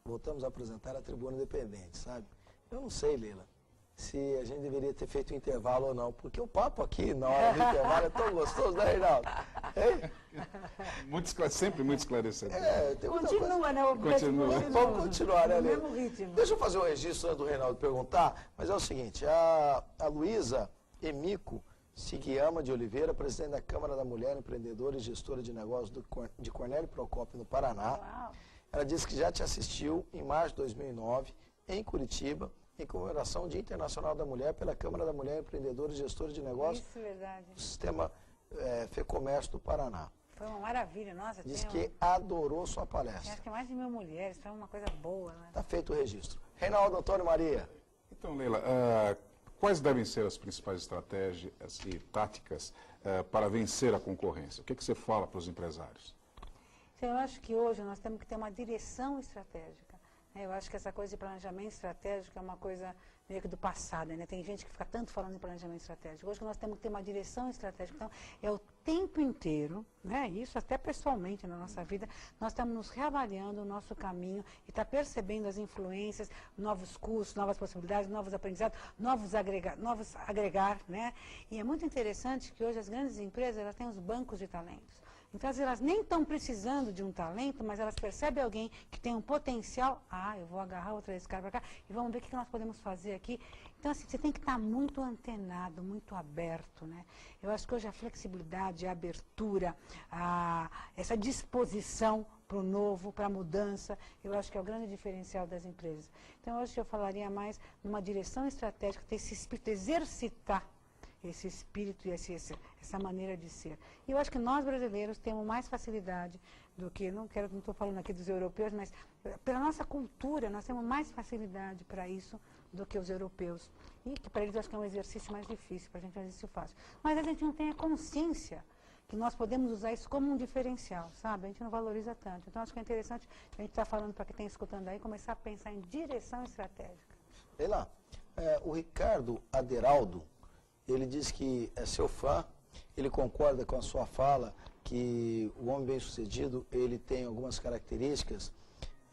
voltamos a apresentar a Tribuna Independente, sabe? Eu não sei, Leila, se a gente deveria ter feito um intervalo ou não, porque o papo aqui na hora do intervalo é tão gostoso, né, Reinaldo? Sempre muito esclarecedor. Continua, né? Continua. Vamos continuar, né, Leila? No mesmo ritmo. Deixa eu fazer um registro antes do Reinaldo perguntar, mas é o seguinte, a Luísa Emico Sigiyama de Oliveira, presidente da Câmara da Mulher, empreendedora e gestora de negócios de Cornélio Procópio, no Paraná. Uau. Ela disse que já te assistiu em março de 2009, em Curitiba, em comemoração ao Dia Internacional da Mulher, pela Câmara da Mulher, empreendedora e gestora de negócios Isso, verdade. do Sistema FEComércio do Paraná. Foi uma maravilha, nossa. Diz que adorou sua palestra. Acho que mais de 1000 mulheres, foi uma coisa boa, né? Está feito o registro. Reinaldo Antônio Maria. Então, Leila, quais devem ser as principais estratégias e táticas para vencer a concorrência? O que você fala para os empresários? Eu acho que hoje nós temos que ter uma direção estratégica. Eu acho que essa coisa de planejamento estratégico é uma coisa meio que do passado, né? Tem gente que fica tanto falando em planejamento estratégico. Hoje nós temos que ter uma direção estratégica. Então, é o tempo inteiro, né? Isso até pessoalmente na nossa vida, nós estamos nos reavaliando o nosso caminho e está percebendo as influências, novos cursos, novas possibilidades, novos aprendizados, novos agregar, né? E é muito interessante que hoje as grandes empresas, elas têm os bancos de talentos. Então, às vezes, elas nem estão precisando de um talento, mas elas percebem alguém que tem um potencial. Eu vou agarrar outra desse cara para cá e vamos ver o que nós podemos fazer aqui. Então, assim, você tem que estar muito antenado, muito aberto, né? Eu acho que hoje a flexibilidade, a abertura, essa disposição para o novo, para a mudança, eu acho que é o grande diferencial das empresas. Então, hoje eu falaria mais numa direção estratégica, ter esse espírito, exercitar esse espírito e essa maneira de ser. E eu acho que nós brasileiros temos mais facilidade do que, não estou falando aqui dos europeus, mas pela nossa cultura nós temos mais facilidade para isso do que os europeus. E que para eles eu acho que é um exercício mais difícil, para a gente é um exercício fácil. Mas a gente não tem a consciência que nós podemos usar isso como um diferencial, sabe? A gente não valoriza tanto. Então acho que é interessante a gente estar falando para quem está escutando aí, começar a pensar em direção estratégica. Leila, o Ricardo Aderaldo, ele diz que é seu fã, ele concorda com a sua fala que o homem bem-sucedido, ele tem algumas características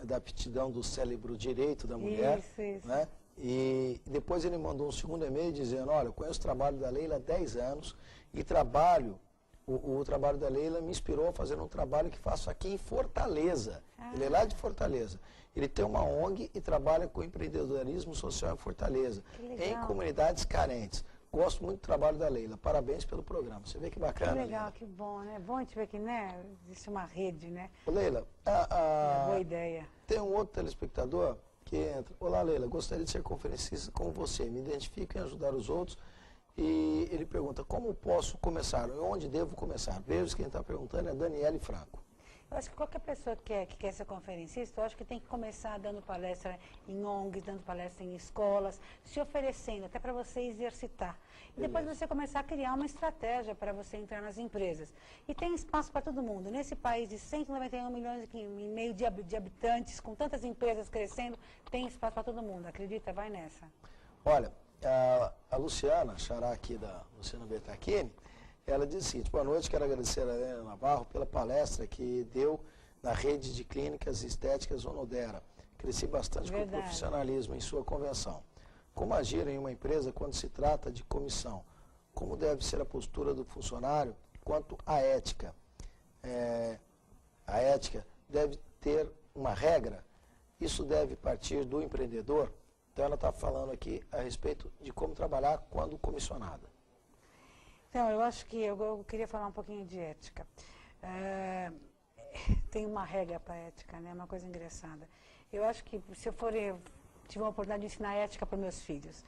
da aptidão do cérebro direito da mulher. Isso. Né? E depois ele mandou um segundo e-mail dizendo, olha, eu conheço o trabalho da Leila há 10 anos e o trabalho da Leila me inspirou a fazer um trabalho que faço aqui em Fortaleza. Ele é lá de Fortaleza. Ele tem uma ONG e trabalha com empreendedorismo social em Fortaleza, em comunidades carentes. Gosto muito do trabalho da Leila. Parabéns pelo programa. Você vê que bacana. Que legal, Leila. Que bom, né? Bom a gente ver que, né? Existe uma rede, né? Ô, Leila, boa ideia. Tem um outro telespectador que entra. Olá, Leila, gostaria de ser conferencista como você. Me identifico em ajudar os outros. E ele pergunta, como posso começar? E onde devo começar? Veja, quem está perguntando é Daniele Franco. Eu acho que qualquer pessoa que quer ser conferencista, eu acho que tem que começar dando palestra em ONGs, dando palestra em escolas, se oferecendo até para você exercitar. E depois você começar a criar uma estratégia para você entrar nas empresas. E tem espaço para todo mundo. Nesse país de 191 milhões e meio de habitantes, com tantas empresas crescendo, tem espaço para todo mundo. Acredita? Vai nessa. Olha, a Luciana, xará aqui da Luciana Bertacchini, ela diz o seguinte, boa noite, quero agradecer a Helena Navarro pela palestra que deu na rede de clínicas estéticas Onodera. Cresci bastante com o profissionalismo em sua convenção. Como agir em uma empresa quando se trata de comissão? Como deve ser a postura do funcionário quanto à ética? A ética deve ter uma regra? Isso deve partir do empreendedor? Então ela está falando aqui a respeito de como trabalhar quando comissionada. Então, eu acho que eu queria falar um pouquinho de ética. Tem uma regra para a ética, né? Uma coisa engraçada. Eu acho que se eu tive uma oportunidade de ensinar ética para meus filhos.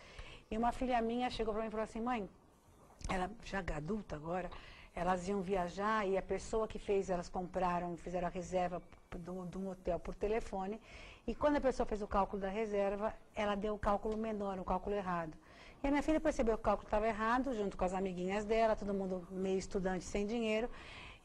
E uma filha minha chegou para mim e falou assim, mãe, ela já adulta agora, elas iam viajar e a pessoa que fez, elas fizeram a reserva de um hotel por telefone, e quando a pessoa fez o cálculo da reserva, ela deu o cálculo menor, o cálculo errado. E a minha filha percebeu que o cálculo estava errado, junto com as amiguinhas dela, todo mundo meio estudante sem dinheiro,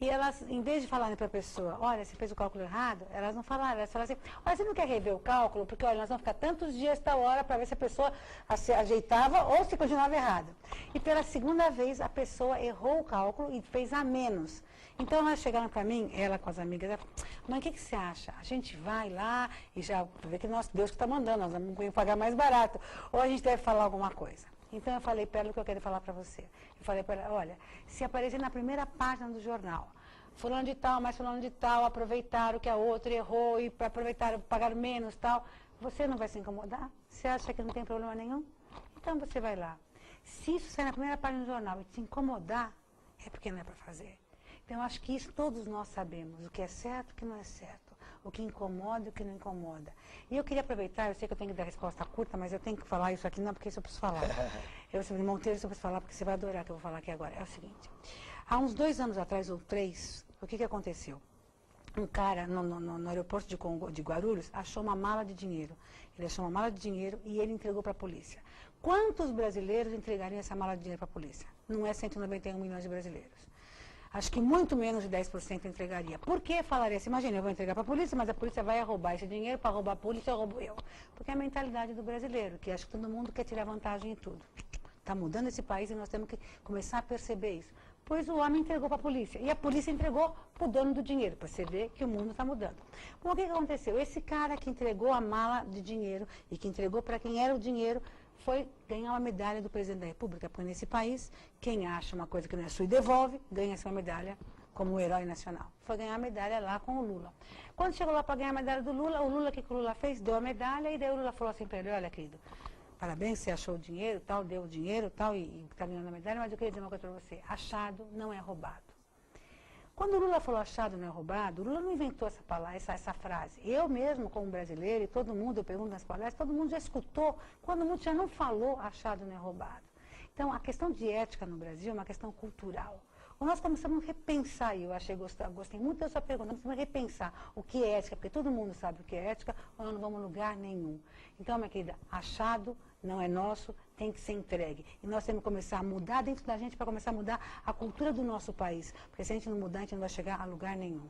E elas, em vez de falarem para a pessoa, olha, você fez o cálculo errado, elas não falaram, elas falaram assim, olha, você não quer rever o cálculo? Porque, olha, nós vamos ficar tantos dias, tal hora, para ver se a pessoa se ajeitava ou se continuava errado. E pela segunda vez, a pessoa errou o cálculo e fez a menos. Então, elas chegaram para mim, ela com as amigas, ela falou, mãe, o que você acha? A gente vai lá e já vê que nosso Deus que está mandando, nós vamos pagar mais barato. Ou a gente deve falar alguma coisa. Então, eu falei para ela o que eu quero falar para você. Eu falei para ela, olha, se aparecer na primeira página do jornal, fulano de tal, mais fulano de tal, aproveitaram que a outra errou e aproveitaram, pagaram menos tal, você não vai se incomodar? Você acha que não tem problema nenhum? Então, você vai lá. Se isso sair na primeira página do jornal e te incomodar, é porque não é para fazer. Então, eu acho que isso todos nós sabemos, o que é certo e o que não é certo, o que incomoda e o que não incomoda. E eu queria aproveitar, eu sei que eu tenho que dar resposta curta, mas eu tenho que falar isso aqui, não, porque isso eu preciso falar. Monteiro, isso eu preciso falar, porque você vai adorar o que eu vou falar aqui agora. É o seguinte, há uns 2 anos atrás, ou 3, o que aconteceu? Um cara no aeroporto de Guarulhos achou uma mala de dinheiro. Ele achou uma mala de dinheiro e ele entregou para a polícia. Quantos brasileiros entregariam essa mala de dinheiro para a polícia? Não é 191 milhões de brasileiros. Acho que muito menos de 10% entregaria. Por que falaria assim? Imagina, eu vou entregar para a polícia, mas a polícia vai roubar esse dinheiro, para roubar a polícia, eu roubo eu. Porque é a mentalidade do brasileiro, que acha que todo mundo quer tirar vantagem em tudo. Está mudando esse país e nós temos que começar a perceber isso. Pois o homem entregou para a polícia, e a polícia entregou para o dono do dinheiro, para você ver que o mundo está mudando. Bom, o que aconteceu? Esse cara que entregou a mala de dinheiro e que entregou para quem era o dinheiro, foi ganhar uma medalha do presidente da República, porque nesse país, quem acha uma coisa que não é sua e devolve, ganha essa medalha como herói nacional. Foi ganhar a medalha lá com o Lula. Quando chegou lá para ganhar a medalha do Lula, o que o Lula fez? Deu a medalha, e daí o Lula falou assim para ele, olha, querido, parabéns, você achou o dinheiro, tal, deu o dinheiro, tal, e está ganhando a medalha, mas eu queria dizer uma coisa para você, achado não é roubado. Quando o Lula falou achado não é roubado, o Lula não inventou essa palavra, essa frase. Eu mesmo, como brasileiro, e todo mundo, eu pergunto nas palestras, todo mundo já escutou, quando mundo já não falou achado não é roubado. Então, a questão de ética no Brasil é uma questão cultural. Nós começamos a repensar, e eu gostei muito da sua pergunta, nós precisamos repensar o que é ética, porque todo mundo sabe o que é ética, ou nós não vamos a lugar nenhum. Então, minha querida, achado não é nosso, tem que ser entregue. E nós temos que começar a mudar dentro da gente para começar a mudar a cultura do nosso país. Porque se a gente não mudar, a gente não vai chegar a lugar nenhum.